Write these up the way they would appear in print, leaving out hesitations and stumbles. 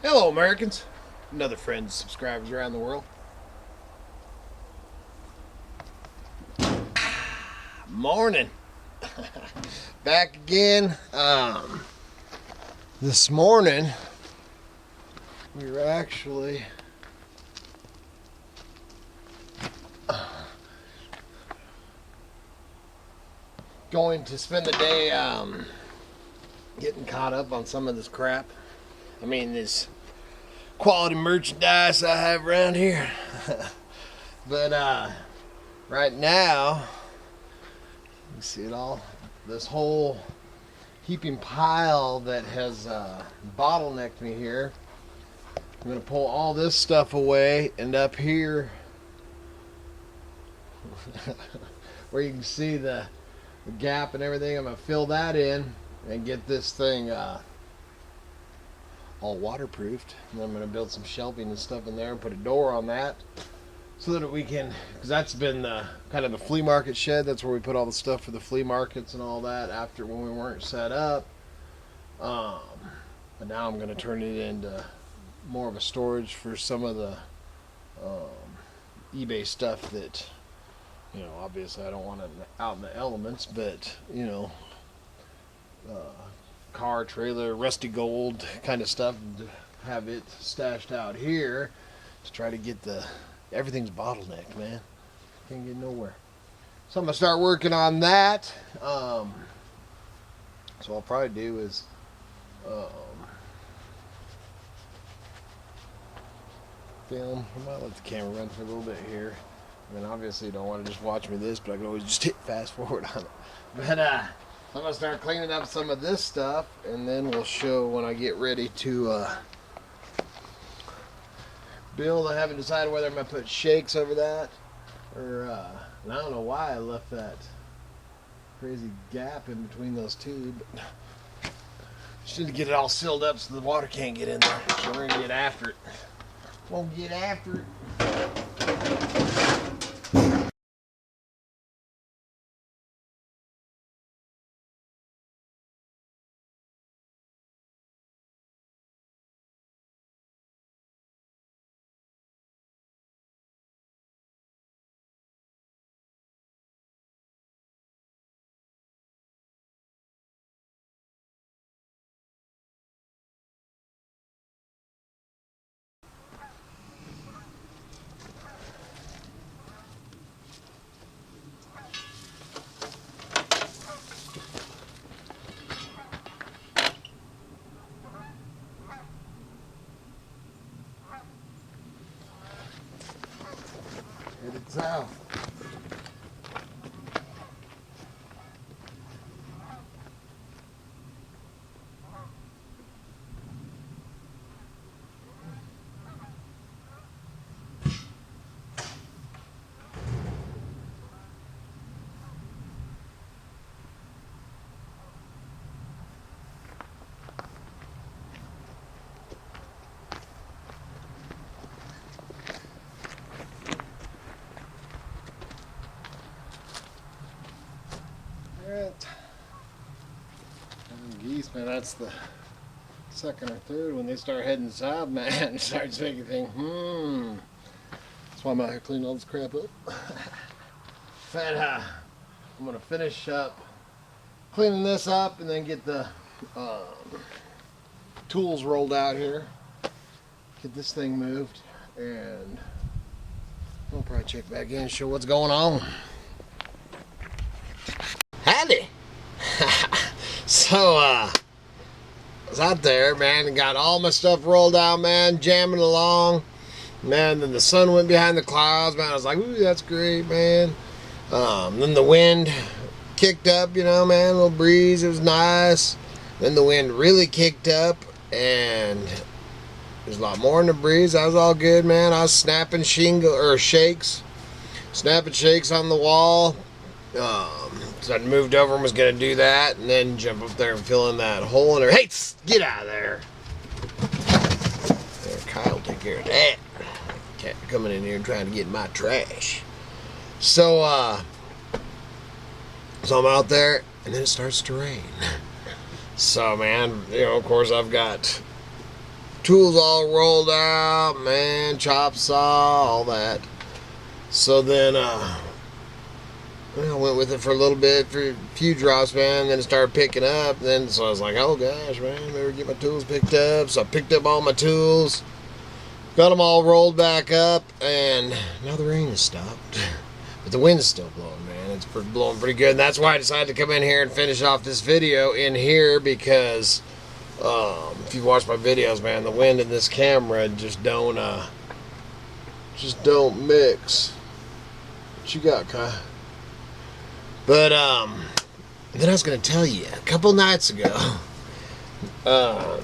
Hello, Americans, and other friends, subscribers around the world. Morning. Back again. This morning, we were actually going to spend the day getting caught up on some of this crap. I mean, this quality merchandise I have around here. But right now, you see it all. This whole heaping pile that has bottlenecked me here. I'm gonna pull all this stuff away, and up here, where you can see the gap and everything, I'm gonna fill that in and get this thing all waterproofed. And then I'm gonna build some shelving and stuff in there and put a door on that, so that we can, because that's been the kind of the flea market shed. That's where we put all the stuff for the flea markets and all that after when we weren't set up. But now I'm going to turn it into more of a storage for some of the eBay stuff that, obviously I don't want it out in the elements, but, car, trailer, rusty gold kind of stuff, and have it stashed out here to try to get everything's bottlenecked, man. Can't get nowhere. So I'm gonna start working on that. So what I'll probably do is film. I might let the camera run for a little bit here. I mean, obviously you don't want to just watch me this, but I can always just hit fast forward on it. But I'm gonna start cleaning up some of this stuff, and then we'll show when I get ready to build. I haven't decided whether I'm gonna put shakes over that, or and I don't know why I left that crazy gap in between those two, but just need to get it all sealed up so the water can't get in there. So we're gonna get after it. We'll get after it. Headed south. Geese, man, that's the second or third. When they start heading south, man, it starts making things, That's why I'm out here cleaning all this crap up. But I'm going to finish up cleaning this up and then get the tools rolled out here. Get this thing moved, and I'll probably check back in and show what's going on. Howdy! So, I was out there, man, and got all my stuff rolled out, man, jamming along. Man, then the sun went behind the clouds, man. I was like, ooh, that's great, man. Then the wind kicked up, man, a little breeze. It was nice. Then the wind really kicked up, and there's a lot more in the breeze. That was all good, man. I was snapping shakes on the wall. So I moved over and was going to do that, and then jump up there and fill in that hole in there. Hey, get out of there. There, Kyle, take care of that. Cat coming in here and trying to get my trash. So I'm out there, and then it starts to rain. So, man, of course I've got tools all rolled out, man, chop saw, all that. So then, I went with it for a little bit, for a few drops, man. Then it started picking up. Then, so I was like, oh gosh, man, better get my tools picked up. So I picked up all my tools, got them all rolled back up, and now the rain has stopped. But the wind's still blowing, man. It's blowing pretty good. And that's why I decided to come in here and finish off this video in here, because if you've watched my videos, man, the wind in this camera just don't mix. What you got, Kai? But then I was gonna tell you, a couple nights ago, had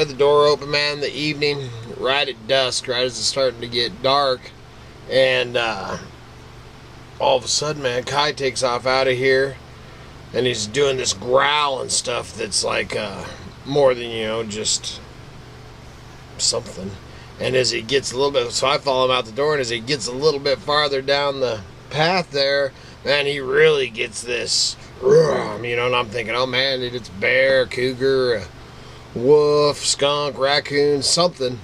the door open, man, in the evening, right at dusk, right as it's starting to get dark, and all of a sudden, man, Kai takes off out of here, and he's doing this growl and stuff that's like more than, you know, just something. And as he gets a little bit, so I follow him out the door, and as he gets a little bit farther down the path there, man, he really gets this, you know, and I'm thinking, oh man, it's bear, cougar, wolf, skunk, raccoon, something.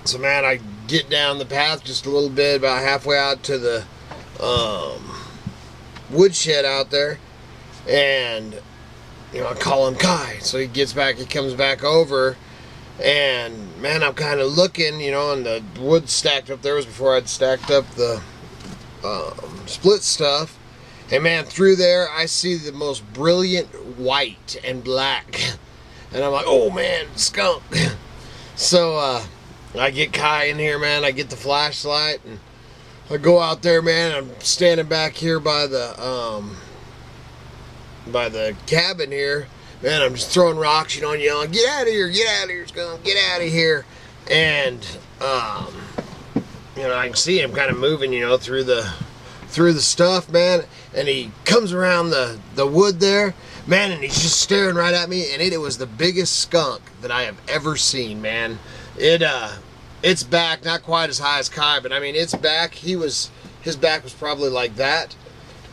So man, I get down the path just a little bit, about halfway out to the woodshed out there, and you know, I call him Kai. So he gets back, he comes back over, and man, I'm kind of looking, you know, and the wood stacked up there was before I'd stacked up the split stuff, and man, through there I see the most brilliant white and black, and I'm like, oh man, skunk. So I get Kai in here, man, I get the flashlight, and I go out there, man. I'm standing back here by the cabin here, man. I'm just throwing rocks, you know, and yelling, get out of here, skunk, get out of here. And you know, I can see him kind of moving, you know, through the stuff, man. And he comes around the wood there, man, and he's just staring right at me. And it was the biggest skunk that I have ever seen, man. Its back, not quite as high as Kai, but I mean, its back, his back was probably like that.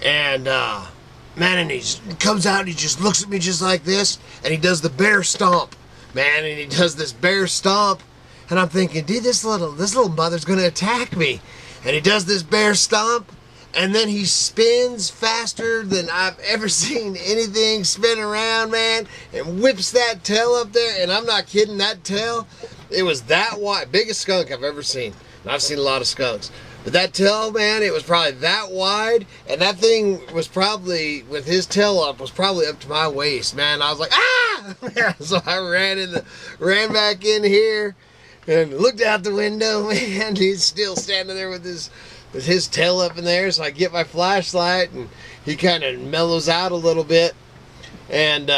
And man, and he comes out and he just looks at me just like this, and he does the bear stomp, man, and he does this bear stomp. And I'm thinking, dude, this little mother's gonna attack me. And he does this bear stomp, and then he spins faster than I've ever seen anything spin around, man, and whips that tail up there. And I'm not kidding, that tail, it was that wide, biggest skunk I've ever seen. And I've seen a lot of skunks, but that tail, man, it was probably that wide, and that thing was probably, with his tail up, was probably up to my waist, man. I was like, ah! So I ran back in here, and looked out the window, man. He's still standing there with his tail up in there. So I get my flashlight, and he kind of mellows out a little bit. And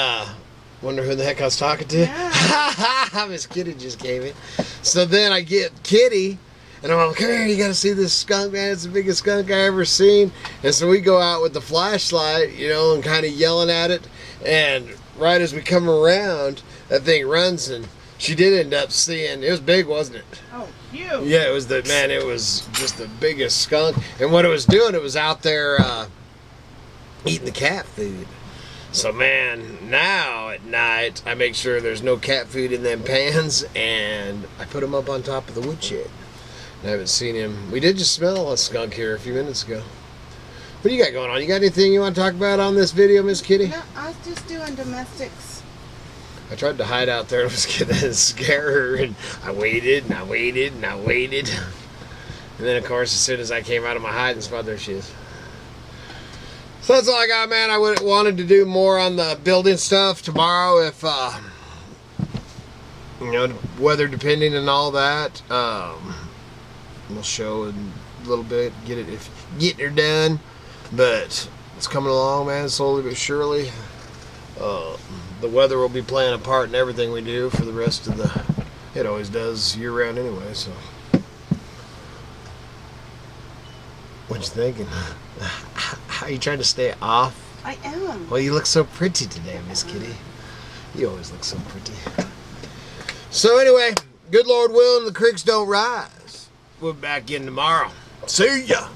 wonder who the heck I was talking to. Yeah. Miss Kitty just came in. So then I get Kitty, and I'm like, come here, you got to see this skunk, man. It's the biggest skunk I ever seen. And so we go out with the flashlight, you know, and kind of yelling at it. And right as we come around, that thing runs, and she did end up seeing, it was big, wasn't it? Oh, huge. Yeah, it was it was just the biggest skunk. And what it was doing, it was out there eating the cat food. So man, now at night, I make sure there's no cat food in them pans, and I put them up on top of the woodshed. I haven't seen him. We did just smell a skunk here a few minutes ago. What do you got going on? You got anything you want to talk about on this video, Miss Kitty? No, I was just doing domestics. I tried to hide out there and was going to scare her, and I waited, and I waited, and I waited. And then, of course, as soon as I came out of my hiding spot, there she is. So that's all I got, man. I wanted to do more on the building stuff tomorrow if, you know, weather depending and all that. We'll show in a little bit, getting her done. But it's coming along, man, slowly but surely. The weather will be playing a part in everything we do for the rest of it always does year round anyway, so. What you thinking? Are you trying to stay off? I am. Well, you look so pretty today, Miss Kitty. You always look so pretty. So anyway, good Lord willing, the creeks don't rise. We'll be back in tomorrow. See ya.